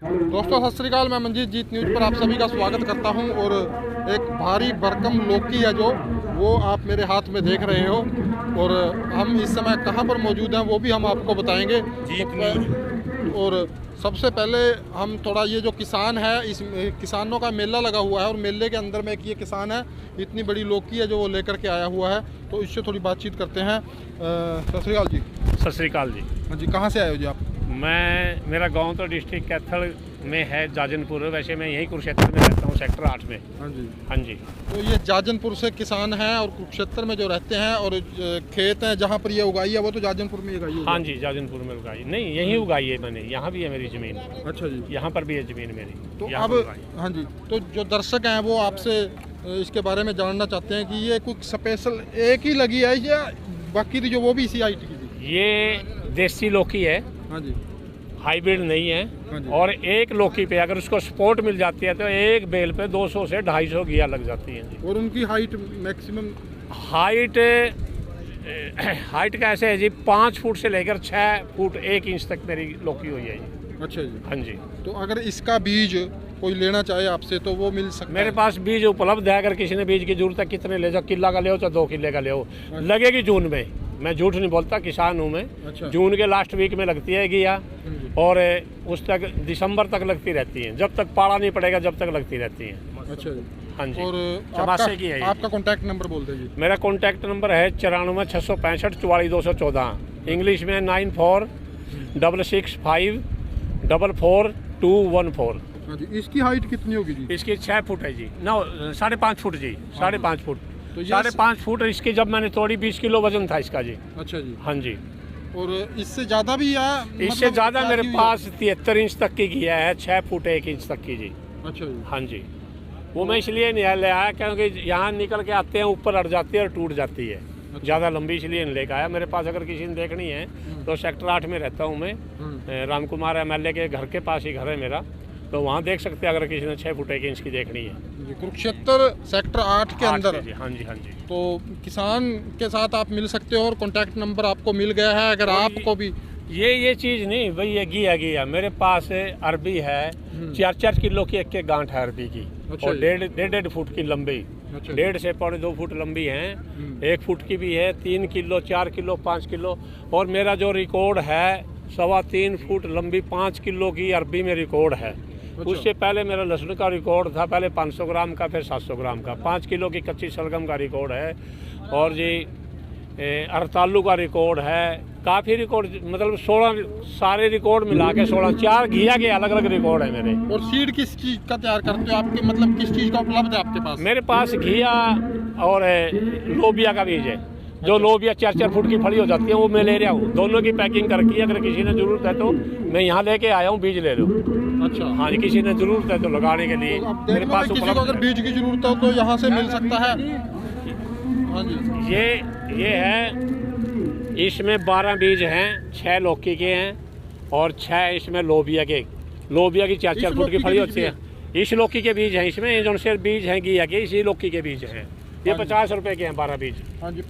दोस्तों सत श्री अकाल, मैं मंजीत जीत न्यूज़ पर आप सभी का स्वागत करता हूं। और एक भारी भरकम लौकी है जो वो आप मेरे हाथ में देख रहे हो, और हम इस समय कहां पर मौजूद हैं वो भी हम आपको बताएंगे। और सबसे पहले हम थोड़ा ये जो किसान है, इस किसानों का मेला लगा हुआ है और मेले के अंदर में एक ये किसान है, इतनी बड़ी लौकी है जो वो लेकर के आया हुआ है, तो इससे थोड़ी बातचीत करते हैं। सत श्री अकाल जी। सत श्री अकाल जी। हाँ जी, कहाँ से आए हो जी आप? मेरा गांव तो डिस्ट्रिक्ट कैथल में है, जाजनपुर। वैसे मैं यहीं कुरुक्षेत्र में रहता हूँ, सेक्टर 8 में। हाँ जी। हाँ जी। तो ये जाजनपुर से किसान हैं और कुरुक्षेत्र में जो रहते हैं, और खेत हैं जहाँ पर ये उगाई है वो तो जाजनपुर में उगाई है। हाँ जी, जाजनपुर में उगाई नहीं, यहीं उगाई है मैंने। यहाँ भी है मेरी ज़मीन। अच्छा जी। यहाँ पर भी है ज़मीन मेरी। तो अब हाँ जी, तो जो दर्शक हैं वो आपसे इसके बारे में जानना चाहते हैं कि ये कुछ स्पेशल एक ही लगी है या बाकी जो वो भी इसी हाइट की थी? ये देसी लौकी है। हाँ जी। हाइब्रिड नहीं है। हाँ जी। और एक लौकी पे अगर उसको सपोर्ट मिल जाती है तो एक बेल पे 200 से 250 घिया लग जाती है जी। और उनकी हाइट मैक्सिमम हाइट कैसे है जी? 5 फुट से लेकर 6 फुट 1 इंच तक मेरी लौकी हुई है जी। अच्छा जी। हाँ जी। तो अगर इसका बीज कोई लेना चाहे आपसे तो वो मिल सकता है? मेरे पास बीज उपलब्ध है। अगर किसी ने बीज की जरूरत है, कितने ले जाओ, किला का ले हो चाहे 2 किले का ले हो, लगेगी जून में। मैं झूठ नहीं बोलता, किसान हूँ मैं। अच्छा। जून के लास्ट वीक में लगती है घिया, और उस तक दिसंबर तक लगती रहती है, जब तक पाला नहीं पड़ेगा जब तक लगती रहती है। अच्छा जी। हाँ जी। और चमासे की है। आपका कॉन्टैक्ट नंबर बोल दीजिए। मेरा कॉन्टैक्ट नंबर है 94 665 44214। इंग्लिश में 9466544214। हाँ जी। इसकी हाइट कितनी होगी जी? इसकी 6 फुट है जी। 5.5 फुट जी। 5.5 फुट। तो 5.5 फुट इसकी जब मैंने तोड़ी 20 किलो वजन था इसका जी। अच्छा जी। हाँ जी। और इससे ज़्यादा भी है? इससे ज़्यादा मेरे पास 73 इंच तक की घिया है, 6 फुट 1 इंच तक की जी। अच्छा जी। हाँ जी। वो मैं इसलिए नहीं ले आया क्योंकि यहाँ निकल के आते हैं, ऊपर अड़ जाती है और टूट जाती है। ज़्यादा लंबी इसलिए नहीं लेकर आया। मेरे पास अगर किसी ने देखनी है तो सेक्टर 8 में रहता हूँ मैं। राम कुमार MLA के घर के पास ही घर है मेरा, तो वहाँ देख सकते हैं अगर किसी ने 6 फुट 1 इंच की देखनी है। कुरुक्षेत्र सेक्टर 8 के अंदर। हाँ जी। हाँ जी। तो किसान के साथ आप मिल सकते हो और कॉन्टैक्ट नंबर आपको मिल गया है। अगर आपको भी ये चीज़ नहीं भाई, ये घिया मेरे पास अरबी है 4-4 किलो की एक गांठ है अरबी की। अच्छा। और 1.5 फुट की लंबी। अच्छा। 1.5 से 2.25 फुट लंबी है। 1 फुट की भी है, 3 किलो, 4 किलो, 5 किलो। और मेरा जो रिकॉर्ड है 3.25 फुट लंबी 5 किलो की अरबी में रिकॉर्ड है। अच्छा। उससे पहले मेरा लहसुन का रिकॉर्ड था, पहले 500 ग्राम का, फिर 700 ग्राम का। 5 किलो की कच्ची शलगम का रिकॉर्ड है। और जी अरतालू का रिकॉर्ड है। काफ़ी रिकॉर्ड, मतलब 16 सारे रिकॉर्ड मिला के 4 घिया के अलग अलग रिकॉर्ड है मेरे। और सीड किस चीज़ का तैयार करते हो आपके, मतलब किस चीज़ का उपलब्ध है आपके पास? मेरे पास घिया और लोबिया का बीज है। जो लोबिया 4-4 फुट की फली हो जाती है वो मैं ले रहा हूँ। दोनों की पैकिंग करके अगर किसी ने ज़रूरत है तो मैं यहाँ लेके आया हूँ, बीज ले लो। अच्छा। हाँ जी, किसी ने ज़रूरत है तो लगाने के लिए मेरे पास किसी को अगर बीज की ज़रूरत हो तो यहाँ से मिल सकता है। हाँ जी। ये है, इसमें 12 बीज हैं, 6 लौकी के हैं और 6 इसमें लोबिया के। लोबिया की 4-4 फुट की फली होती है। इस लौकी के बीज हैं इसमें, जो से बीज हैं घिया के, इसी लौकी के बीज हैं। ये 50 रुपए के हैं 12 बीज। हाँ जी,